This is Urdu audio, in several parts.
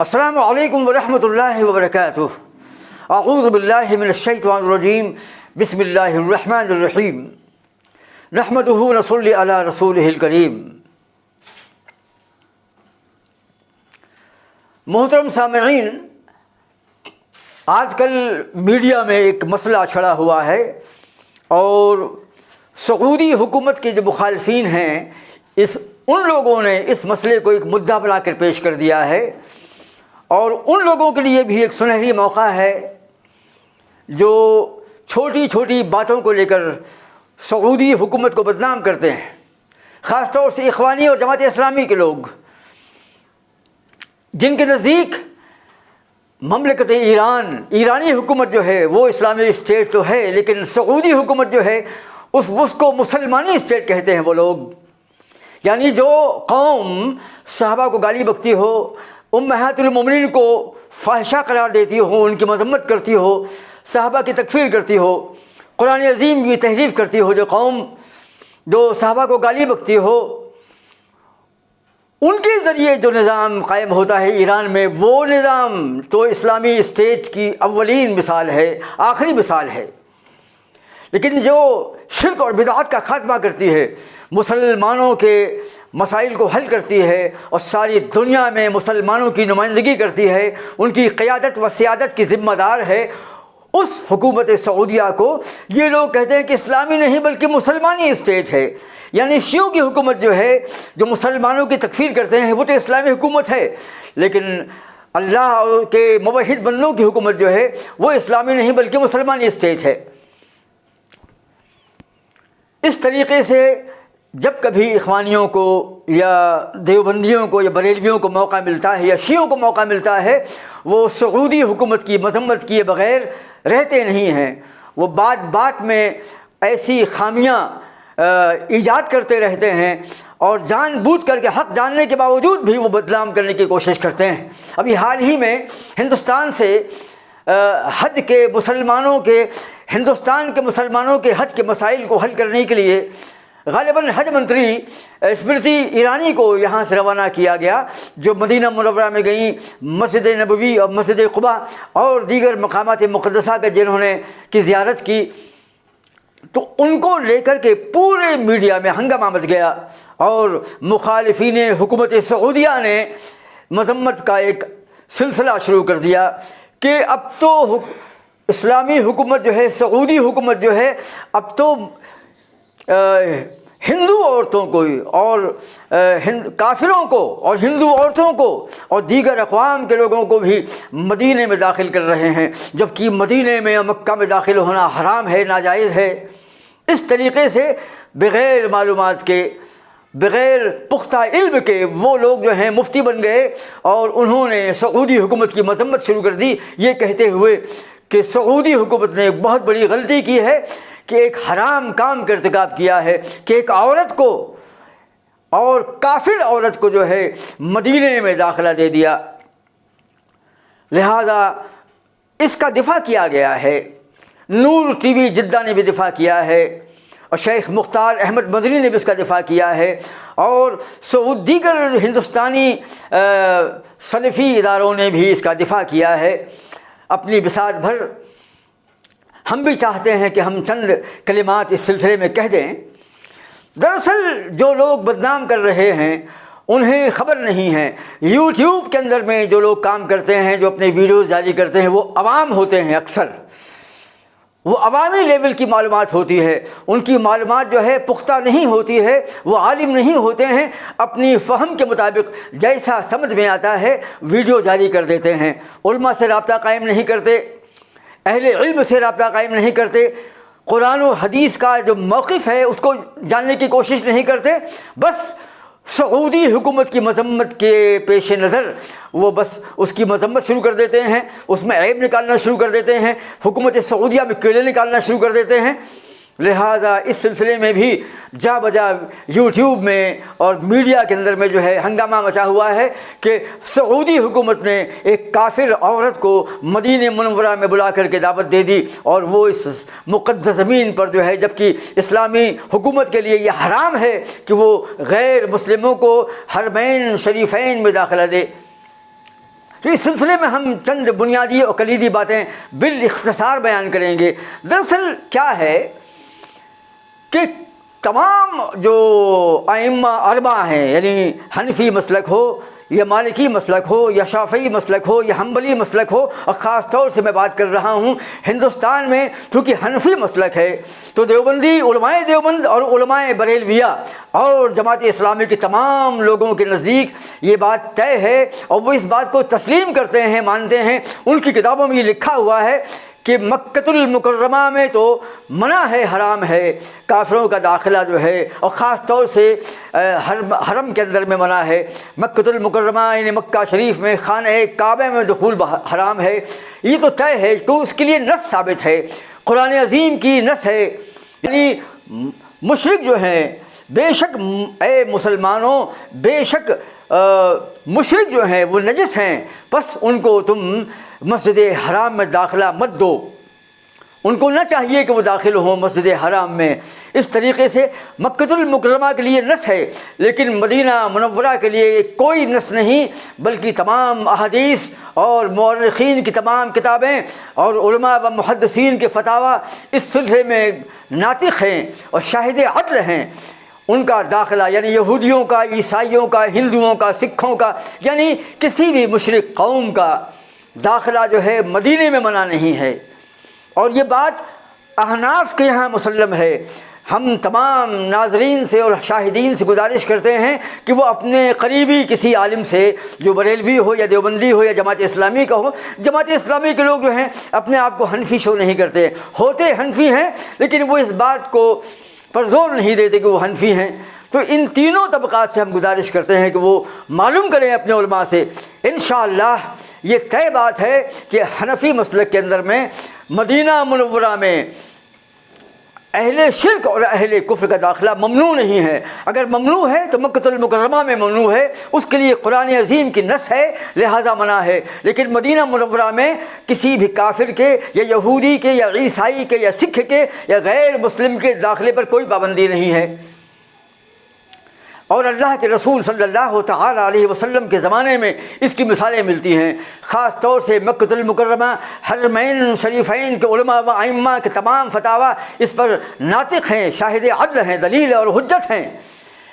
السلام علیکم ورحمۃ اللہ وبرکاتہ۔ اعوذ باللہ من الشیطان الرجیم، بسم اللہ الرحمن الرحیم، نحمدہ ونصلی علی رسولہ الکریم۔ محترم سامعین، آج کل میڈیا میں ایک مسئلہ چھڑا ہوا ہے اور سعودی حکومت کے جو مخالفین ہیں ان لوگوں نے اس مسئلے کو ایک مدعا بنا کر پیش کر دیا ہے، اور ان لوگوں کے لیے بھی ایک سنہری موقع ہے جو چھوٹی چھوٹی باتوں کو لے کر سعودی حکومت کو بدنام کرتے ہیں، خاص طور سے اخوانی اور جماعت اسلامی کے لوگ، جن کے نزدیک مملکت ایرانی حکومت جو ہے وہ اسلامی اسٹیٹ تو ہے، لیکن سعودی حکومت جو ہے اس کو مسلمانی اسٹیٹ کہتے ہیں وہ لوگ۔ یعنی جو قوم صحابہ کو گالی بکتی ہو، امہات المومنین کو فاحشہ قرار دیتی ہو، ان کی مذمت کرتی ہو، صحابہ کی تکفیر کرتی ہو، قرآن عظیم کی تحریف کرتی ہو، جو قوم جو صحابہ کو گالی بکتی ہو، ان کے ذریعے جو نظام قائم ہوتا ہے ایران میں، وہ نظام تو اسلامی اسٹیٹ کی اولین مثال ہے، آخری مثال ہے۔ لیکن جو شرک اور بدعات کا خاتمہ کرتی ہے، مسلمانوں کے مسائل کو حل کرتی ہے اور ساری دنیا میں مسلمانوں کی نمائندگی کرتی ہے، ان کی قیادت و سیادت کی ذمہ دار ہے، اس حکومت سعودیہ کو یہ لوگ کہتے ہیں کہ اسلامی نہیں بلکہ مسلمانی اسٹیٹ ہے۔ یعنی شیعوں کی حکومت جو ہے، جو مسلمانوں کی تکفیر کرتے ہیں، وہ تو اسلامی حکومت ہے، لیکن اللہ کے موحد بندوں کی حکومت جو ہے وہ اسلامی نہیں بلکہ مسلمانی اسٹیٹ ہے۔ اس طریقے سے جب کبھی اخوانیوں کو یا دیوبندیوں کو یا بریلویوں کو موقع ملتا ہے یا شیعوں کو موقع ملتا ہے، وہ سعودی حکومت کی مذمت کیے بغیر رہتے نہیں ہیں۔ وہ بات بات میں ایسی خامیاں ایجاد کرتے رہتے ہیں اور جان بوجھ کر کے حق جاننے کے باوجود بھی وہ بدنام کرنے کی کوشش کرتے ہیں۔ ابھی حال ہی میں ہندوستان سے حج کے مسلمانوں کے ہندوستان کے مسلمانوں کے حج کے مسائل کو حل کرنے کے لیے غالباً حج منتری اسمرتی ایرانی کو یہاں سے روانہ کیا گیا، جو مدینہ منورہ میں گئیں، مسجد نبوی اور مسجد قباء اور دیگر مقامات مقدسہ کے جنہوں نے کی زیارت کی، تو ان کو لے کر کے پورے میڈیا میں ہنگامہ مچ گیا اور مخالفین حکومت سعودیہ نے مذمت کا ایک سلسلہ شروع کر دیا کہ اب تو اسلامی حکومت جو ہے، سعودی حکومت جو ہے، اب تو ہندو عورتوں کو اور کافروں کو اور ہندو عورتوں کو اور دیگر اقوام کے لوگوں کو بھی مدینے میں داخل کر رہے ہیں، جبکہ مدینے میں یا مکہ میں داخل ہونا حرام ہے، ناجائز ہے۔ اس طریقے سے بغیر معلومات کے، بغیر پختہ علم کے وہ لوگ جو ہیں مفتی بن گئے اور انہوں نے سعودی حکومت کی مذمت شروع کر دی، یہ کہتے ہوئے کہ سعودی حکومت نے ایک بہت بڑی غلطی کی ہے کہ ایک حرام کام کا ارتکاب کیا ہے کہ ایک عورت کو اور کافر عورت کو جو ہے مدینے میں داخلہ دے دیا۔ لہذا اس کا دفاع کیا گیا ہے، نور ٹی وی جدہ نے بھی دفاع کیا ہے اور شیخ مختار احمد مدنی نے بھی اس کا دفاع کیا ہے، اور دیگر ہندوستانی سلفی اداروں نے بھی اس کا دفاع کیا ہے اپنی بساط بھر۔ ہم بھی چاہتے ہیں کہ ہم چند کلمات اس سلسلے میں کہہ دیں۔ دراصل جو لوگ بدنام کر رہے ہیں انہیں خبر نہیں ہے، یوٹیوب کے اندر میں جو لوگ کام کرتے ہیں، جو اپنے ویڈیوز جاری کرتے ہیں، وہ عوام ہوتے ہیں، اکثر وہ عوامی لیول کی معلومات ہوتی ہے، ان کی معلومات جو ہے پختہ نہیں ہوتی ہے، وہ عالم نہیں ہوتے ہیں، اپنی فہم کے مطابق جیسا سمجھ میں آتا ہے ویڈیو جاری کر دیتے ہیں، علماء سے رابطہ قائم نہیں کرتے، اہل علم سے رابطہ قائم نہیں کرتے، قرآن و حدیث کا جو موقف ہے اس کو جاننے کی کوشش نہیں کرتے، بس سعودی حکومت کی مذمت کے پیش نظر وہ بس اس کی مذمت شروع کر دیتے ہیں، اس میں عیب نکالنا شروع کر دیتے ہیں، حکومت سعودیہ میں کیڑے نکالنا شروع کر دیتے ہیں۔ لہٰذا اس سلسلے میں بھی جا بجا یوٹیوب میں اور میڈیا کے اندر میں جو ہے ہنگامہ مچا ہوا ہے کہ سعودی حکومت نے ایک کافر عورت کو مدینہ منورہ میں بلا کر کے دعوت دے دی، اور وہ اس مقدس زمین پر جو ہے، جبکہ اسلامی حکومت کے لیے یہ حرام ہے کہ وہ غیر مسلموں کو حرمین شریفین میں داخلہ دے۔ تو اس سلسلے میں ہم چند بنیادی اور کلیدی باتیں بالاختصار بیان کریں گے۔ دراصل کیا ہے کہ تمام جو ائمہ اربعہ ہیں، یعنی حنفی مسلک ہو یا مالکی مسلک ہو یا شافعی مسلک ہو یا حنبلی مسلک ہو، اور خاص طور سے میں بات کر رہا ہوں ہندوستان میں چونکہ حنفی مسلک ہے تو دیوبندی، علماء دیوبند اور علماء بریلویہ اور جماعت اسلامی کے تمام لوگوں کے نزدیک یہ بات طے ہے، اور وہ اس بات کو تسلیم کرتے ہیں، مانتے ہیں۔ ان کی کتابوں میں یہ لکھا ہوا ہے کہ مکۃ المکرمہ میں تو منع ہے، حرام ہے کافروں کا داخلہ جو ہے، اور خاص طور سے حرم کے اندر میں منع ہے۔ مکۃ المکرمہ یعنی مکہ شریف میں خانہ کعبہ میں دخول حرام ہے، یہ تو طے ہے کہ اس کے لیے نص ثابت ہے، قرآن عظیم کی نص ہے۔ یعنی مشرک جو ہیں، بے شک اے مسلمانوں، بے شک مشرک جو ہیں وہ نجس ہیں، بس ان کو تم مسجد حرام میں داخلہ مت دو، ان کو نہ چاہیے کہ وہ داخل ہوں مسجد حرام میں۔ اس طریقے سے مکۃ المکرمہ کے لیے نص ہے، لیکن مدینہ منورہ کے لیے کوئی نص نہیں، بلکہ تمام احادیث اور مورخین کی تمام کتابیں اور علماء و محدثین کے فتاویٰ اس سلسلے میں ناطق ہیں اور شاہد عدل ہیں۔ ان کا داخلہ یعنی یہودیوں کا، عیسائیوں کا، ہندوؤں کا، سکھوں کا، یعنی کسی بھی مشرک قوم کا داخلہ جو ہے مدینے میں منع نہیں ہے، اور یہ بات احناف کے یہاں مسلم ہے۔ ہم تمام ناظرین سے اور شاہدین سے گزارش کرتے ہیں کہ وہ اپنے قریبی کسی عالم سے، جو بریلوی ہو یا دیوبندی ہو یا جماعت اسلامی کا ہو، جماعت اسلامی کے لوگ جو ہیں اپنے آپ کو حنفی شو نہیں کرتے، ہوتے حنفی ہیں لیکن وہ اس بات کو پر زور نہیں دیتے کہ وہ حنفی ہیں۔ تو ان تینوں طبقات سے ہم گزارش کرتے ہیں کہ وہ معلوم کریں اپنے علماء سے۔ انشاءاللہ یہ طے بات ہے کہ حنفی مسلک کے اندر میں مدینہ منورہ میں اہل شرک اور اہل کفر کا داخلہ ممنوع نہیں ہے۔ اگر ممنوع ہے تو مکۃ المکرمہ میں ممنوع ہے، اس کے لیے قرآن عظیم کی نص ہے، لہذا منع ہے۔ لیکن مدینہ منورہ میں کسی بھی کافر کے یا یہودی کے یا عیسائی کے یا سکھ کے یا غیر مسلم کے داخلے پر کوئی پابندی نہیں ہے۔ اور اللہ کے رسول صلی اللہ تعالیٰ علیہ وسلم کے زمانے میں اس کی مثالیں ملتی ہیں، خاص طور سے مکۃ المکرمہ حرمین شریفین کے علماء و ائمہ کے تمام فتاویٰ اس پر ناطق ہیں، شاہد عدل ہیں، دلیل اور حجت ہیں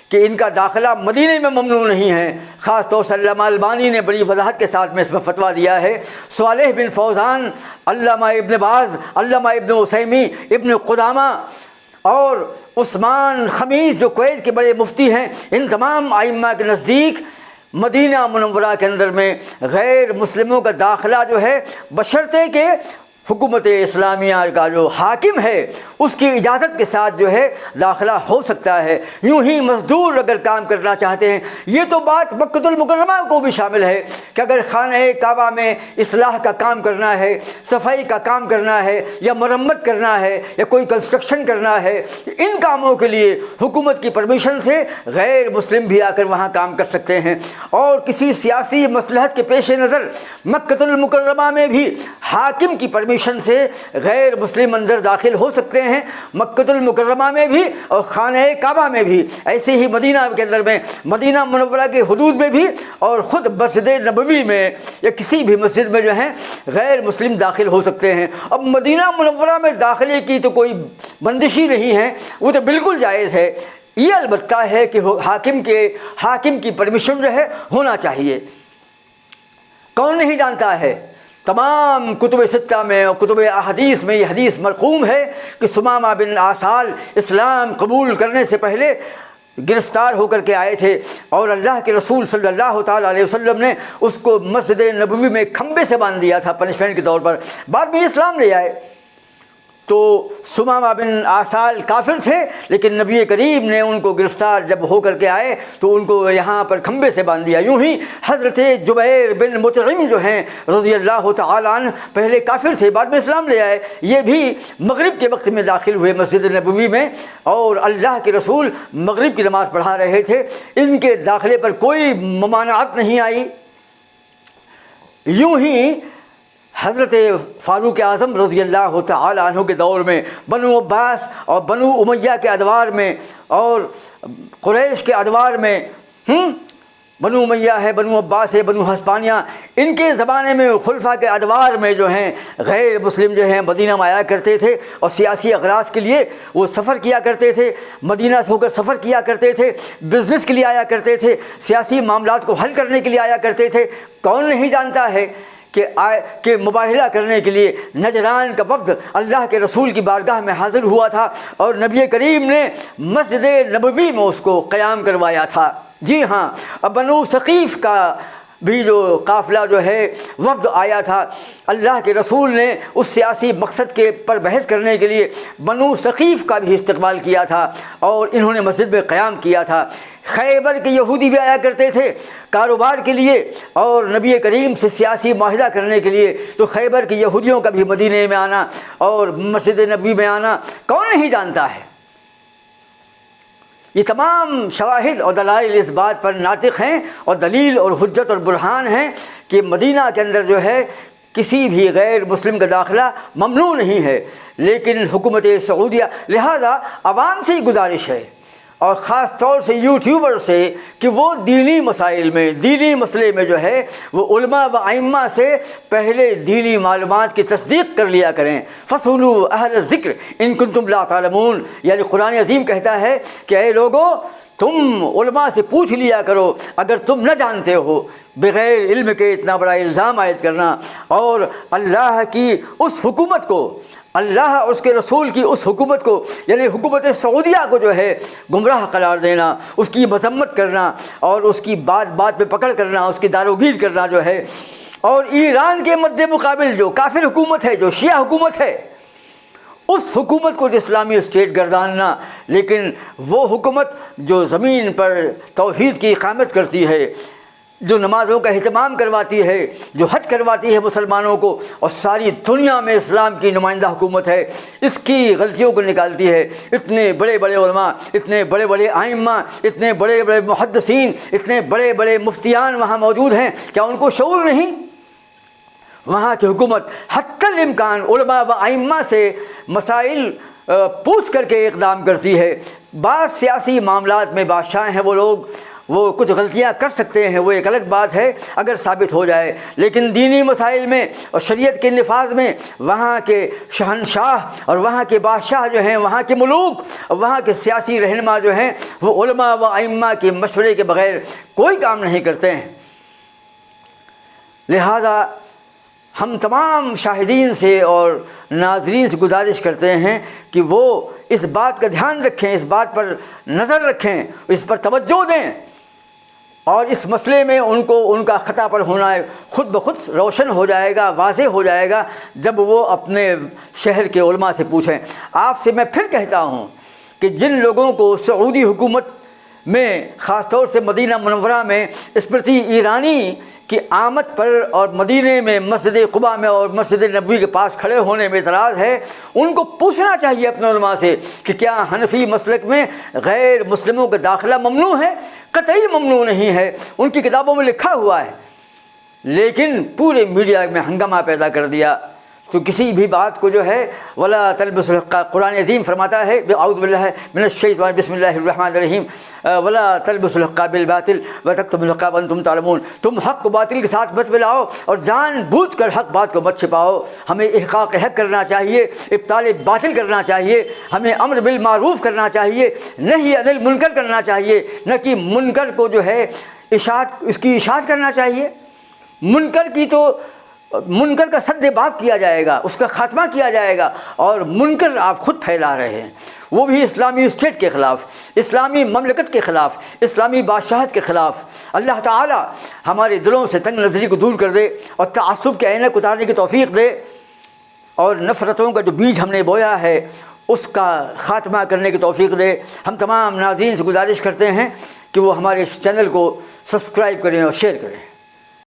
کہ ان کا داخلہ مدینے میں ممنوع نہیں ہے۔ خاص طور سے علامہ البانی نے بڑی وضاحت کے ساتھ میں اس میں فتویٰ دیا ہے۔ صالح بن فوزان، علامہ ابن باز، علامہ ابن عثیمی، ابن قدامہ اور عثمان خمیس جو کویت کے بڑے مفتی ہیں، ان تمام ائمہ کے نزدیک مدینہ منورہ کے اندر میں غیر مسلموں کا داخلہ جو ہے بشرطے کہ حکومت اسلامیہ کا جو حاکم ہے اس کی اجازت کے ساتھ جو ہے داخلہ ہو سکتا ہے۔ یوں ہی مزدور اگر کام کرنا چاہتے ہیں، یہ تو بات مکۃ المکرمہ کو بھی شامل ہے کہ اگر خانہ کعبہ میں اصلاح کا کام کرنا ہے، صفائی کا کام کرنا ہے، یا مرمت کرنا ہے، یا کوئی کنسٹرکشن کرنا ہے، ان کاموں کے لیے حکومت کی پرمیشن سے غیر مسلم بھی آ کر وہاں کام کر سکتے ہیں۔ اور کسی سیاسی مصلحت کے پیش نظر مکۃ المکرمہ میں بھی حاکم کی پرمیشن سے غیر مسلم اندر داخل ہو سکتے ہیں، مکۃ المکرمہ میں بھی اور خانہ کعبہ میں بھی، ایسے ہی مدینہ کے اندر میں، مدینہ منورہ کے حدود میں بھی، اور خود مسجد نبوی میں یا کسی بھی مسجد میں جو ہیں غیر مسلم داخل ہو سکتے ہیں۔ اب مدینہ منورہ میں داخلے کی تو کوئی بندش ہی نہیں ہے، وہ تو بالکل جائز ہے، یہ البتہ ہے کہ حاکم کی پرمیشن جو ہے ہونا چاہیے۔ کون نہیں جانتا ہے، تمام کتب ستہ میں اور کتب احادیث میں یہ حدیث مرقوم ہے کہ ثمامہ بن آسال اسلام قبول کرنے سے پہلے گرفتار ہو کر کے آئے تھے، اور اللہ کے رسول صلی اللہ تعالیٰ علیہ وسلم نے اس کو مسجد نبوی میں کھمبے سے باندھ دیا تھا پنشمنٹ کے طور پر۔ بعد میں اسلام لے آئے تو ثمامہ بن آسال کافر تھے، لیکن نبی کریم نے ان کو گرفتار جب ہو کر کے آئے تو ان کو یہاں پر کھمبے سے باندھ دیا۔ یوں ہی حضرت جبیر بن مطعم جو ہیں رضی اللہ تعالیٰ عنہ، پہلے کافر تھے، بعد میں اسلام لے آئے، یہ بھی مغرب کے وقت میں داخل ہوئے مسجد نبوی میں، اور اللہ کے رسول مغرب کی نماز پڑھا رہے تھے، ان کے داخلے پر کوئی ممانعت نہیں آئی۔ یوں ہی حضرت فاروق اعظم رضی اللہ تعالی عنہ کے دور میں بنو عباس اور بنو امیہ کے ادوار میں اور قریش کے ادوار میں بنو امیہ ہے، بنو عباس ہے، بنو حسپانیہ، ان کے زمانے میں خلفاء کے ادوار میں جو ہیں غیر مسلم جو ہیں مدینہ میں آیا کرتے تھے اور سیاسی اغراض کے لیے وہ سفر کیا کرتے تھے، مدینہ سے ہو کر سفر کیا کرتے تھے، بزنس کے لیے آیا کرتے تھے، سیاسی معاملات کو حل کرنے کے لیے آیا کرتے تھے۔ کون نہیں جانتا ہے کہ مباہلہ کرنے کے لیے نجران کا وفد اللہ کے رسول کی بارگاہ میں حاضر ہوا تھا اور نبی کریم نے مسجد نبوی میں اس کو قیام کروایا تھا۔ جی ہاں، اب بنو ثقیف کا بھی جو قافلہ جو ہے وفد آیا تھا، اللہ کے رسول نے اس سیاسی مقصد کے پر بحث کرنے کے لیے بنو ثقیف کا بھی استقبال کیا تھا اور انہوں نے مسجد میں قیام کیا تھا۔ خیبر کے یہودی بھی آیا کرتے تھے کاروبار کے لیے اور نبی کریم سے سیاسی معاہدہ کرنے کے لیے، تو خیبر کے یہودیوں کا بھی مدینے میں آنا اور مسجد نبوی میں آنا کون نہیں جانتا ہے۔ یہ تمام شواہد اور دلائل اس بات پر ناطق ہیں اور دلیل اور حجت اور برہان ہیں کہ مدینہ کے اندر جو ہے کسی بھی غیر مسلم کا داخلہ ممنوع نہیں ہے، لیکن حکومت سعودیہ لہذا عوام سے ہی گزارش ہے اور خاص طور سے یوٹیوبر سے کہ وہ دینی مسائل میں، دینی مسئلے میں جو ہے وہ علماء و ائمہ سے پہلے دینی معلومات کی تصدیق کر لیا کریں۔ فَاسْأَلُوا أَهْلَ الذِّكْرِ إِن كُنتُمْ لَا تَعْلَمُونَ، یعنی قرآن عظیم کہتا ہے کہ اے لوگو تم علماء سے پوچھ لیا کرو اگر تم نہ جانتے ہو۔ بغیر علم کے اتنا بڑا الزام عائد کرنا اور اللہ کی اس حکومت کو، اللہ اور اس کے رسول کی اس حکومت کو، یعنی حکومت سعودیہ کو جو ہے گمراہ قرار دینا، اس کی مذمت کرنا اور اس کی بات بات پہ پکڑ کرنا، اس کی داروگیر کرنا جو ہے، اور ایران کے مد مقابل جو کافر حکومت ہے، جو شیعہ حکومت ہے، اس حکومت کو اسلامی اسٹیٹ گرداننا، لیکن وہ حکومت جو زمین پر توحید کی اقامت کرتی ہے، جو نمازوں کا اہتمام کرواتی ہے، جو حج کرواتی ہے مسلمانوں کو اور ساری دنیا میں اسلام کی نمائندہ حکومت ہے، اس کی غلطیوں کو نکالتی ہے۔ اتنے بڑے بڑے علماء، اتنے بڑے بڑے ائمہ، اتنے بڑے بڑے محدثین، اتنے بڑے بڑے مفتیان وہاں موجود ہیں، کیا ان کو شعور نہیں؟ وہاں کی حکومت حتی الامکان علماء و ائمہ سے مسائل پوچھ کر کے اقدام کرتی ہے۔ بعض سیاسی معاملات میں بادشاہ ہیں وہ لوگ، وہ کچھ غلطیاں کر سکتے ہیں، وہ ایک الگ بات ہے اگر ثابت ہو جائے، لیکن دینی مسائل میں اور شریعت کے نفاذ میں وہاں کے شہنشاہ اور وہاں کے بادشاہ جو ہیں، وہاں کے ملوک اور وہاں کے سیاسی رہنما جو ہیں، وہ علماء و ائمہ کے مشورے کے بغیر کوئی کام نہیں کرتے ہیں۔ لہذا ہم تمام شاہدین سے اور ناظرین سے گزارش کرتے ہیں کہ وہ اس بات کا دھیان رکھیں، اس بات پر نظر رکھیں، اس پر توجہ دیں اور اس مسئلے میں ان کا خطا پر ہونا خود بخود روشن ہو جائے گا، واضح ہو جائے گا جب وہ اپنے شہر کے علماء سے پوچھیں۔ آپ سے میں پھر کہتا ہوں کہ جن لوگوں کو سعودی حکومت میں خاص طور سے مدینہ منورہ میں اسمرتی ایرانی کی آمد پر اور مدینے میں مسجد قباء میں اور مسجد نبوی کے پاس کھڑے ہونے میں اعتراض ہے، ان کو پوچھنا چاہیے اپنے علماء سے کہ کیا حنفی مسلک میں غیر مسلموں کا داخلہ ممنوع ہے؟ قطعی ممنوع نہیں ہے، ان کی کتابوں میں لکھا ہوا ہے، لیکن پورے میڈیا میں ہنگامہ پیدا کر دیا۔ تو کسی بھی بات کو جو ہے ولا تلبسوا الحق، قرآن عظیم فرماتا ہے اعوذ باللہ من الشیطان بسم اللہ الرحمن الرحیم ولا تلبسوا الحق بالباطل وتکتموا الحق وانتم تعلمون، تم حق کو باطل کے ساتھ مت ملاؤ اور جان بوجھ کر حق بات کو مت چھپاؤ۔ ہمیں احقاق حق کرنا چاہیے، ابطال باطل کرنا چاہیے، ہمیں امر بالمعروف کرنا چاہیے، نہی عن المنکر کرنا چاہیے، نہ کہ منکر کو جو ہے اس کی اشاعت کرنا چاہیے۔ منکر کا سد باب کیا جائے گا، اس کا خاتمہ کیا جائے گا، اور منکر آپ خود پھیلا رہے ہیں، وہ بھی اسلامی اسٹیٹ کے خلاف، اسلامی مملکت کے خلاف، اسلامی بادشاہت کے خلاف۔ اللہ تعالی ہمارے دلوں سے تنگ نظری کو دور کر دے اور تعصب کے عینک اتارنے کی توفیق دے، اور نفرتوں کا جو بیج ہم نے بویا ہے اس کا خاتمہ کرنے کی توفیق دے۔ ہم تمام ناظرین سے گزارش کرتے ہیں کہ وہ ہمارے اس چینل کو سبسکرائب کریں اور شیئر کریں۔